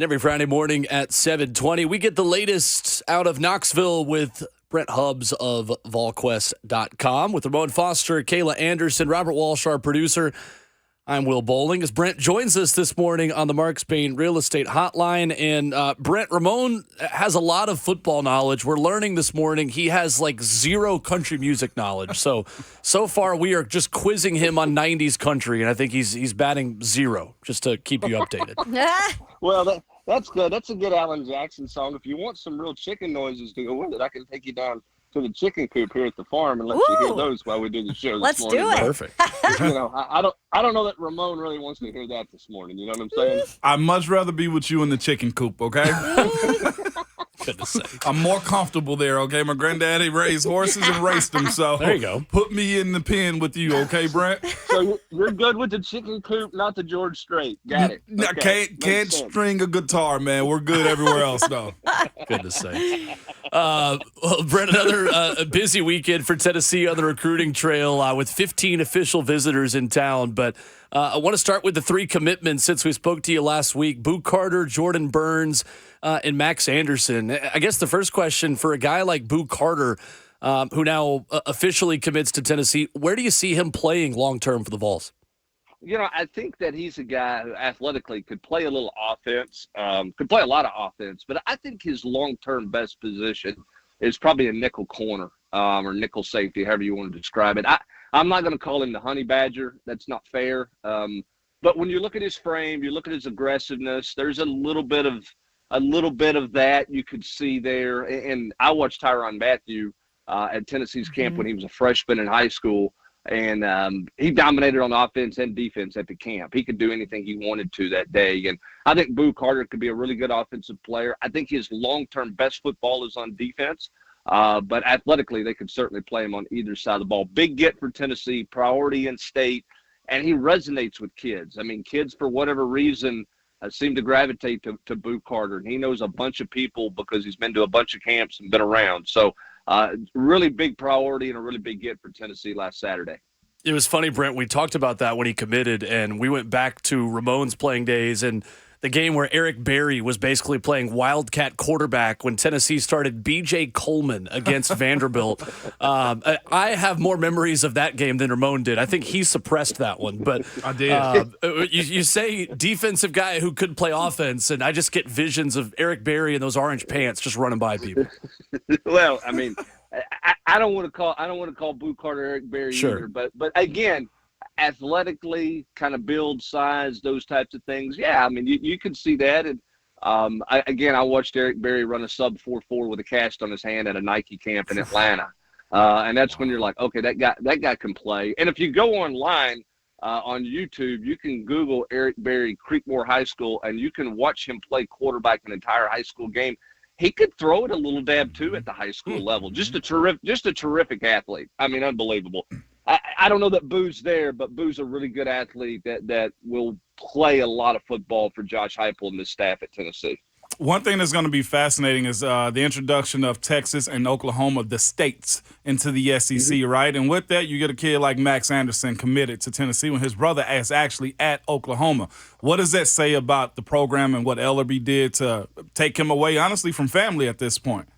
And every Friday morning at 7:20, we get the latest out of Knoxville with Brent Hubbs of VolQuest.com. With Ramon Foster, Kayla Anderson, Robert Walsh, our producer. I'm Will Bowling. As Brent joins us this morning on the Mark Spain Real Estate Hotline. And Brent, Ramon has a lot of football knowledge. We're learning this morning he has like zero country music knowledge. So far we are just quizzing him on 90s country, and I think he's batting zero, just to keep you updated. Well, that's good. That's a good Alan Jackson song. If you want some real chicken noises to go with it, I can take you down to the chicken coop here at the farm and let you hear those while we do the show this morning. Let's do it. Perfect. I don't know that Ramon really wants to hear that this morning. You know what I'm saying? I'd much rather be with you in the chicken coop, okay? Goodness sake. I'm more comfortable there, okay? My granddaddy raised horses and raced them, so there you go. Put me in the pen with you, okay, Brent? So you're good with the chicken coop, not the George Strait. Got it. Okay. Can't string a guitar, man. We're good everywhere else, though. Goodness sake. Well, Brent, another busy weekend for Tennessee on the recruiting trail with 15 official visitors in town. But I want to start with the three commitments since we spoke to you last week. Boo Carter, Jordan Burns, and Max Anderson. I guess the first question for a guy like Boo Carter, who now officially commits to Tennessee, where do you see him playing long-term for the Vols? You know, I think that he's a guy who athletically could play a little offense, could play a lot of offense, but I think his long-term best position is probably a nickel corner or nickel safety, however you want to describe it. I'm not going to call him the honey badger. That's not fair. But when you look at his frame, you look at his aggressiveness, there's a little bit of that you could see there. And I watched Tyrann Mathieu at Tennessee's camp when he was a freshman in high school. And he dominated on offense and defense at the camp. He could do anything he wanted to that day. And I think Boo Carter could be a really good offensive player. I think his long-term best football is on defense. But athletically, they could certainly play him on either side of the ball. Big get for Tennessee, priority in state. And he resonates with kids. I mean, kids, for whatever reason, seem to gravitate to Boo Carter. And he knows a bunch of people because he's been to a bunch of camps and been around. So really big priority and a really big get for Tennessee last Saturday. It was funny, Brent. We talked about that when he committed, and we went back to Ramon's playing days and the game where Eric Berry was basically playing Wildcat quarterback when Tennessee started B.J. Coleman against Vanderbilt. I have more memories of that game than Ramon did. I think he suppressed that one. But I did. You say defensive guy who could play offense, and I just get visions of Eric Berry in those orange pants just running by people. Well, I mean, I don't want to call Boo Carter Eric Berry either, but again, athletically, kind of build, size, those types of things. Yeah, I mean, you can see that. And I watched Eric Berry run a sub 4.4 with a cast on his hand at a Nike camp in Atlanta, and that's when you're like, okay, that guy can play. And if you go online on YouTube, you can Google Eric Berry Creekmore High School, and you can watch him play quarterback an entire high school game. He could throw it a little dab too at the high school level. Just a terrific athlete. I mean, unbelievable. I don't know that Boo's there, but Boo's a really good athlete that will play a lot of football for Josh Heupel and his staff at Tennessee. One thing that's going to be fascinating is the introduction of Texas and Oklahoma, the states, into the SEC, right? And with that, you get a kid like Max Anderson committed to Tennessee when his brother is actually at Oklahoma. What does that say about the program and what Ellerby did to take him away, honestly, from family at this point?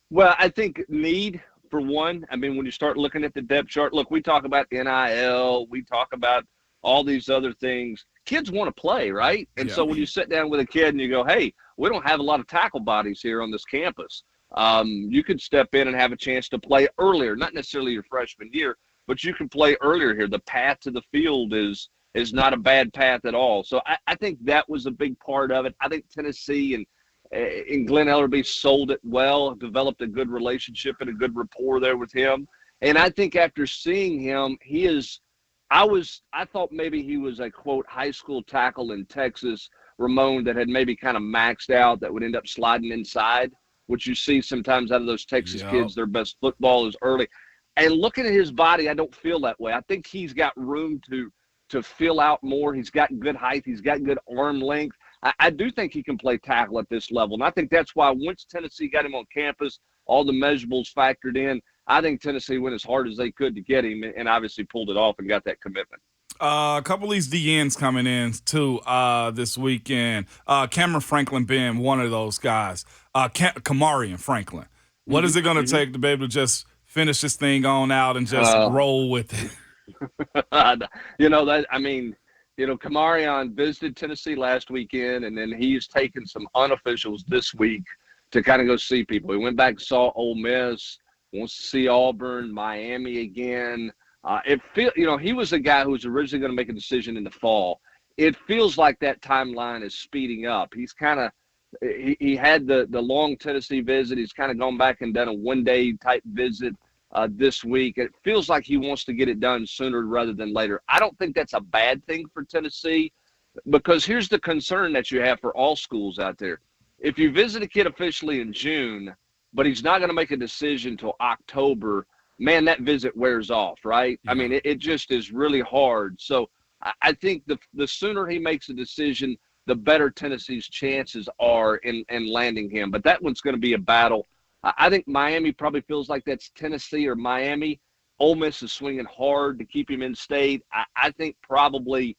Well, I think need, for one. I mean, when you start looking at the depth chart, look, we talk about NIL, we talk about all these other things. Kids want to play, right? And so when you sit down with a kid and you go, hey, we don't have a lot of tackle bodies here on this campus. You could step in and have a chance to play earlier, not necessarily your freshman year, but you can play earlier here. The path to the field is not a bad path at all. So I think that was a big part of it. I think Tennessee and Glenn Ellerby sold it well, developed a good relationship and a good rapport there with him. And I think after seeing him, I thought maybe he was a, quote, high school tackle in Texas, Ramon, that had maybe kind of maxed out, that would end up sliding inside, which you see sometimes out of those Texas kids. Their best football is early. And looking at his body, I don't feel that way. I think he's got room to fill out more. He's got good height. He's got good arm length. I do think he can play tackle at this level. And I think that's why once Tennessee got him on campus, all the measurables factored in, I think Tennessee went as hard as they could to get him and obviously pulled it off and got that commitment. A couple of these DNs coming in too this weekend. Cameron Franklin being one of those guys. Kamarian Franklin. What is it going to take to be able to just finish this thing on out and just roll with it? Kamarian visited Tennessee last weekend, and then he's taken some unofficials this week to kind of go see people. He went back and saw Ole Miss, wants to see Auburn, Miami again. He was a guy who was originally going to make a decision in the fall. It feels like that timeline is speeding up. He's kind of he had the long Tennessee visit. He's kind of gone back and done a one-day type visit this week. It feels like he wants to get it done sooner rather than later. I don't think that's a bad thing for Tennessee, because here's the concern that you have for all schools out there. If you visit a kid officially in June, but he's not going to make a decision until October, man, that visit wears off, right? Yeah. I mean, it just is really hard. So I think the sooner he makes a decision, the better Tennessee's chances are in landing him. But that one's going to be a battle. I think Miami probably feels like that's Tennessee or Miami. Ole Miss is swinging hard to keep him in state. I think probably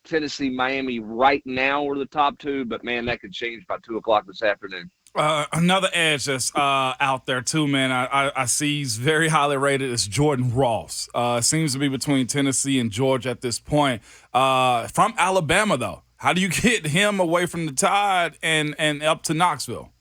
Tennessee, Miami right now are the top two, but, man, that could change by 2 o'clock this afternoon. Another edge that's out there too, man. I see he's very highly rated. Is Jordan Ross. Seems to be between Tennessee and Georgia at this point. From Alabama, though, how do you get him away from the Tide and up to Knoxville?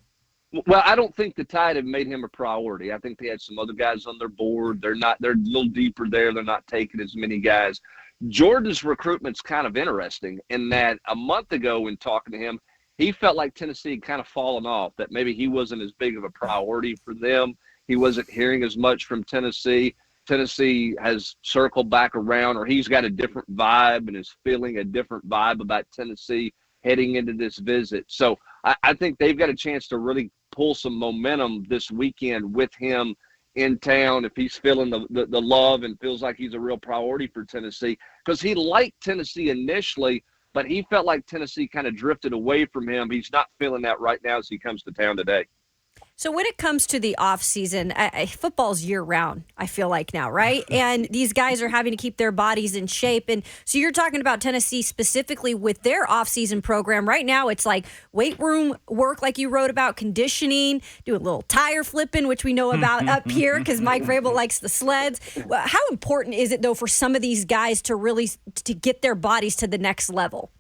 Well, I don't think the Tide have made him a priority. I think they had some other guys on their board. They're a little deeper there. They're not taking as many guys. Jordan's recruitment's kind of interesting in that a month ago when talking to him, he felt like Tennessee had kind of fallen off, that maybe he wasn't as big of a priority for them. He wasn't hearing as much from Tennessee. Tennessee has circled back around, or he's got a different vibe and is feeling a different vibe about Tennessee heading into this visit. So I think they've got a chance to really pull some momentum this weekend with him in town if he's feeling the love and feels like he's a real priority for Tennessee, because he liked Tennessee initially, but he felt like Tennessee kind of drifted away from him. He's not feeling that right now as he comes to town today. So when it comes to the offseason, football's year-round, I feel like now, right? And these guys are having to keep their bodies in shape. And so you're talking about Tennessee specifically with their offseason program. Right now it's like weight room work, like you wrote about, conditioning, doing a little tire flipping, which we know about up here because Mike Vrabel likes the sleds. How important is it, though, for some of these guys to really to get their bodies to the next level?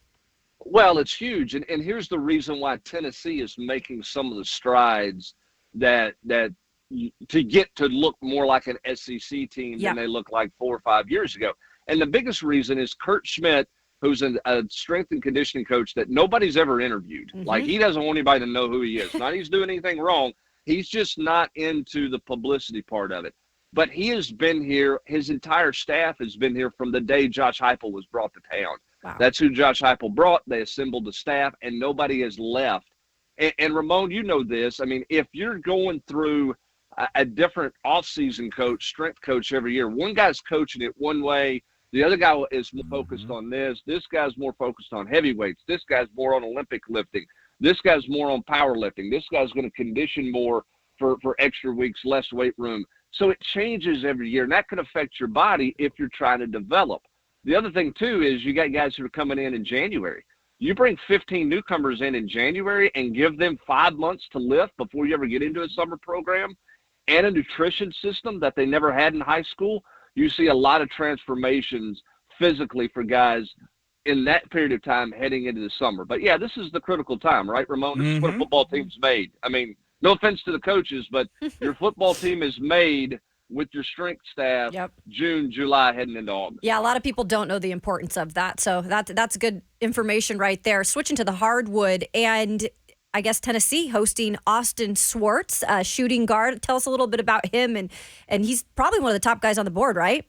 Well, it's huge. And here's the reason why Tennessee is making some of the strides that to get to look more like an SEC team than they looked like 4 or 5 years ago. And the biggest reason is Kurt Schmidt, who's a strength and conditioning coach that nobody's ever interviewed. Like, he doesn't want anybody to know who he is. Not he's doing anything wrong. He's just not into the publicity part of it. But he has been here. His entire staff has been here from the day Josh Heupel was brought to town. Wow. That's who Josh Heupel brought. They assembled the staff, and nobody has left. And Ramon, you know this. I mean, if you're going through a different offseason coach, strength coach every year, one guy's coaching it one way, the other guy is more focused on this. This guy's more focused on heavyweights. This guy's more on Olympic lifting. This guy's more on powerlifting. This guy's going to condition more for extra weeks, less weight room. So it changes every year, and that could affect your body if you're trying to develop. The other thing, too, is you got guys who are coming in January. You bring 15 newcomers in January and give them 5 months to lift before you ever get into a summer program and a nutrition system that they never had in high school. You see a lot of transformations physically for guys in that period of time heading into the summer. But, yeah, this is the critical time, right, Ramon? This is what a football team's made. I mean, no offense to the coaches, but your football team is made with your strength staff June, July, heading into August. Yeah, a lot of people don't know the importance of that. So that's good information right there. Switching to the hardwood, and I guess Tennessee hosting Austin Swartz, shooting guard. Tell us a little bit about him, and he's probably one of the top guys on the board, right?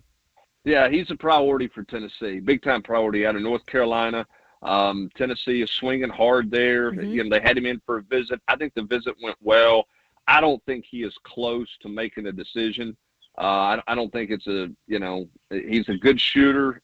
Yeah, he's a priority for Tennessee, big-time priority out of North Carolina. Tennessee is swinging hard there. You know, they had him in for a visit. I think the visit went well. I don't think he is close to making a decision. I don't think it's he's a good shooter.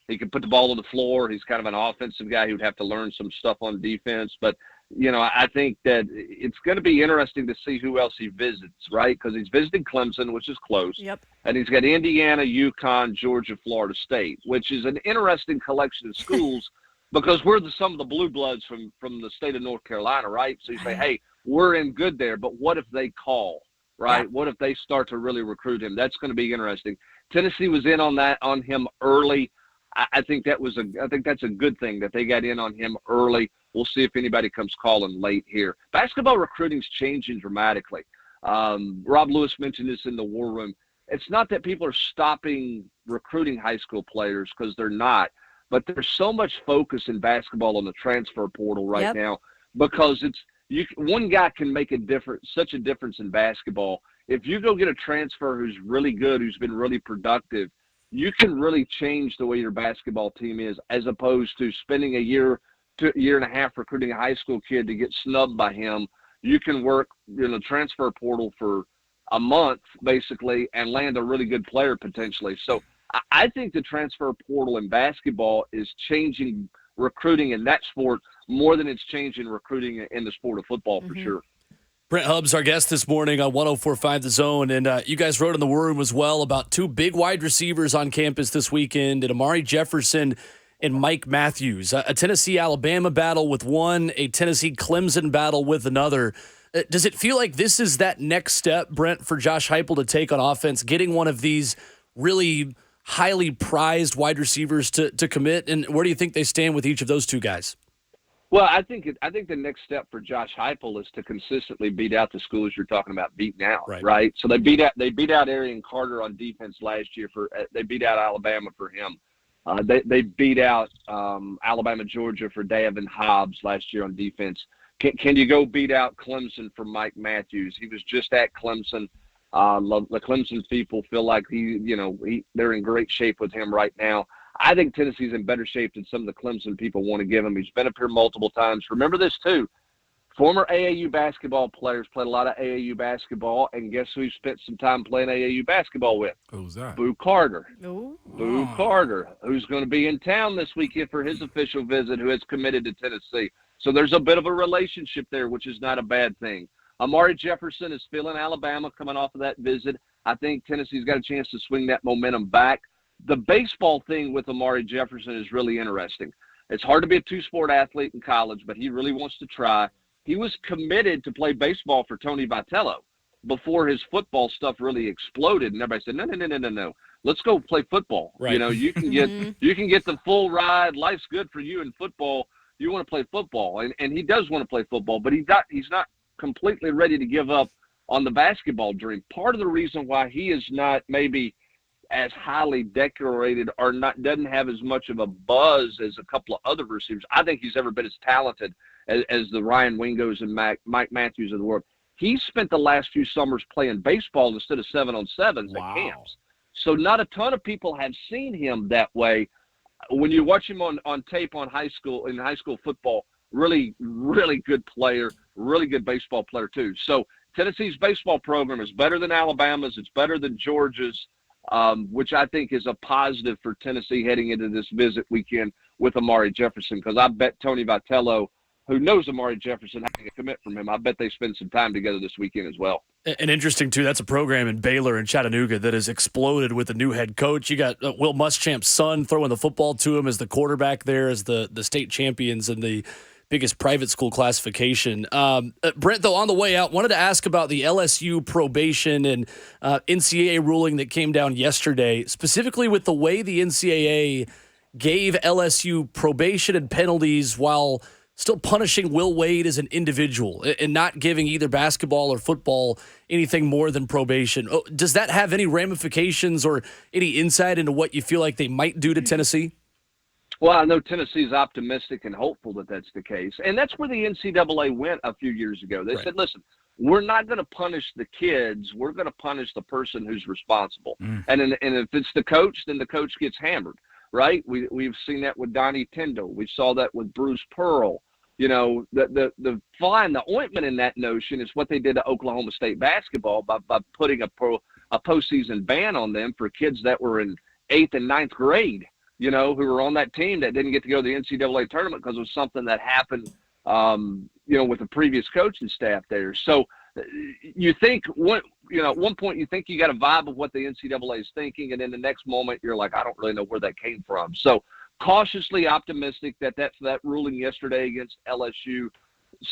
He can put the ball on the floor. He's kind of an offensive guy who'd have to learn some stuff on defense. But I think that it's going to be interesting to see who else he visits, right? Because he's visiting Clemson, which is close. Yep. And he's got Indiana, UConn, Georgia, Florida State, which is an interesting collection of schools because we're some of the blue bloods from the state of North Carolina, right? So you say, hey, we're in good there, but what if they call, right? Yeah. What if they start to really recruit him? That's going to be interesting. Tennessee was in on him early. I think that's a good thing that they got in on him early. We'll see if anybody comes calling late here. Basketball recruiting's changing dramatically. Rob Lewis mentioned this in the War Room. It's not that people are stopping recruiting high school players because they're not, but there's so much focus in basketball on the transfer portal right now because one guy can make such a difference in basketball. If you go get a transfer who's really good, who's been really productive, you can really change the way your basketball team is as opposed to spending a year to a year and a half recruiting a high school kid to get snubbed by him. You can work in the transfer portal for a month basically and land a really good player potentially. So I think the transfer portal in basketball is changing recruiting in that sport more than it's changing recruiting in the sport of football for sure. Brent Hubbs, our guest this morning on 104.5 The Zone, and you guys wrote in the War Room as well about two big wide receivers on campus this weekend, and Amari Jefferson and Mike Matthews. A Tennessee-Alabama battle with one, a Tennessee-Clemson battle with another. Does it feel like this is that next step, Brent, for Josh Heupel to take on offense, getting one of these really highly prized wide receivers to commit? And where do you think they stand with each of those two guys? Well, I think the next step for Josh Heupel is to consistently beat out the schools you're talking about beating out, right? So they beat out Arian Carter on defense last year they beat out Alabama for him. They beat out Alabama, Georgia for Brent Hubbs last year on defense. Can you go beat out Clemson for Mike Matthews? He was just at Clemson. The Clemson people feel like they're in great shape with him right now. I think Tennessee's in better shape than some of the Clemson people want to give him. He's been up here multiple times. Remember this, too. Former AAU basketball players played a lot of AAU basketball, and guess who he spent some time playing AAU basketball with? Who's that? Boo Carter. Ooh. Boo Carter, who's going to be in town this weekend for his official visit, who has committed to Tennessee. So there's a bit of a relationship there, which is not a bad thing. Amari Jefferson is feeling Alabama coming off of that visit. I think Tennessee's got a chance to swing that momentum back. The baseball thing with Amari Jefferson is really interesting. It's hard to be a two-sport athlete in college, but he really wants to try. He was committed to play baseball for Tony Vitello before his football stuff really exploded, and everybody said, no. Let's go play football. Right. You can get the full ride. Life's good for you in football. You want to play football, and he does want to play football, but he's not completely ready to give up on the basketball dream. Part of the reason why he is not maybe as highly decorated or doesn't have as much of a buzz as a couple of other receivers. I think he's ever been as talented as the Ryan Wingos and Mike Matthews of the world. He spent the last few summers playing baseball instead of 7-on-7s at camps. So not a ton of people have seen him that way. When you watch him on tape in high school football, really, really good player, really good baseball player too. So Tennessee's baseball program is better than Alabama's. It's better than Georgia's. Which I think is a positive for Tennessee heading into this visit weekend with Amari Jefferson, because I bet Tony Vitello, who knows Amari Jefferson, having a commit from him, I bet they spend some time together this weekend as well. And interesting, too, that's a program in Baylor and Chattanooga that has exploded with a new head coach. You got Will Muschamp's son throwing the football to him as the quarterback there, as the state champions in the biggest private school classification. Brent, though, on the way out, wanted to ask about the LSU probation and NCAA ruling that came down yesterday, specifically with the way the NCAA gave LSU probation and penalties while still punishing Will Wade as an individual and not giving either basketball or football anything more than probation. Does that have any ramifications or any insight into what you feel like they might do to Tennessee? Well, I know Tennessee's optimistic and hopeful that that's the case. And that's where the NCAA went a few years ago. They said, listen, we're not going to punish the kids. We're going to punish the person who's responsible. And if it's the coach, then the coach gets hammered, right? We've seen that with Donnie Tyndall. We saw that with Bruce Pearl. The ointment in that notion is what they did to Oklahoma State basketball by putting a postseason ban on them for kids that were in 8th and 9th grade. Who were on that team that didn't get to go to the NCAA tournament because it was something that happened, with the previous coaching staff there. So you think at one point you think you got a vibe of what the NCAA is thinking, and then the next moment you're like, I don't really know where that came from. So cautiously optimistic that ruling yesterday against LSU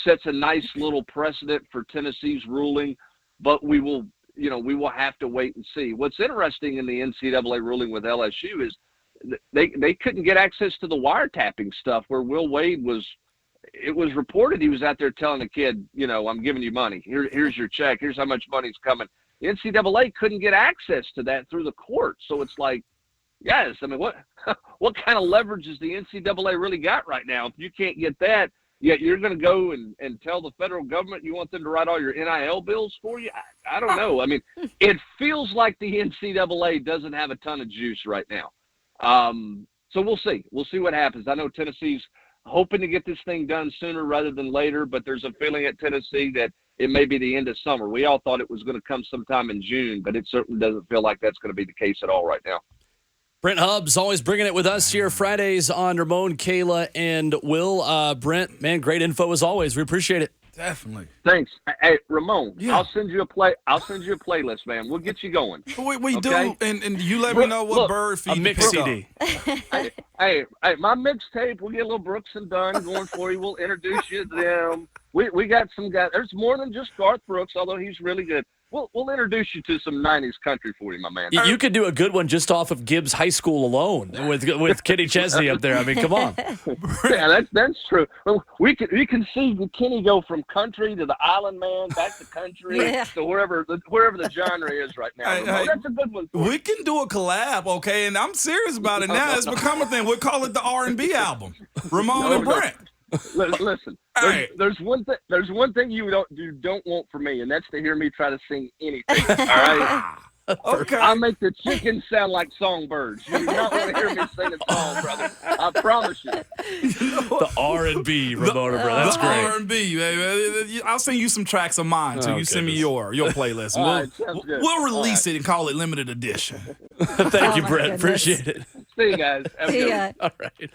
sets a nice little precedent for Tennessee's ruling, but we will have to wait and see. What's interesting in the NCAA ruling with LSU is they couldn't get access to the wiretapping stuff where Will Wade it was reported he was out there telling the kid, I'm giving you money. Here's your check. Here's how much money's coming. The NCAA couldn't get access to that through the court. So it's like, yes, I mean, what kind of leverage has the NCAA really got right now? If you can't get that, yet you're going to go and tell the federal government you want them to write all your NIL bills for you? I don't know. I mean, it feels like the NCAA doesn't have a ton of juice right now. So we'll see. We'll see what happens. I know Tennessee's hoping to get this thing done sooner rather than later, but there's a feeling at Tennessee that it may be the end of summer. We all thought it was going to come sometime in June, but it certainly doesn't feel like that's going to be the case at all right now. Brent Hubbs always bringing it with us here Fridays on Ramon, Kayla, and Will. Brent, man, great info as always. We appreciate it. Definitely. Thanks. Hey, Ramon, Yeah. I'll send you a playlist, man. We'll get you going. We Okay? do, and you let me know what Look, bird feed A to mix pick up. CD. Hey, my mixtape, we'll get a little Brooks and Dunn going for you. We'll introduce you to them. We got some guys. There's more than just Garth Brooks, although he's really good. We'll introduce you to some 90s country for you, my man. You could do a good one just off of Gibbs High School alone with Kenny Chesney up there. I mean, come on. Yeah, that's true. We can see Kenny go from country to the Island Man, back to country, to wherever the genre is right now. That's a good one. We can do a collab, okay? And I'm serious about it now. It's become a thing. We'll call it the R&B album. Ramon and Brent. Listen, there's one thing you don't want from me, and that's to hear me try to sing anything. All right. Okay. I make the chickens sound like songbirds. You do not want to hear me sing a song, brother. I promise you. The R&B, Ramona, bro. That's the great. R&B, baby. I'll send you some tracks of mine, so you send me your playlist. All right, sounds good. We'll release it and call it limited edition. Thank you, my Brent. goodness. Appreciate it. See you guys. Have a good one. Yeah. All right.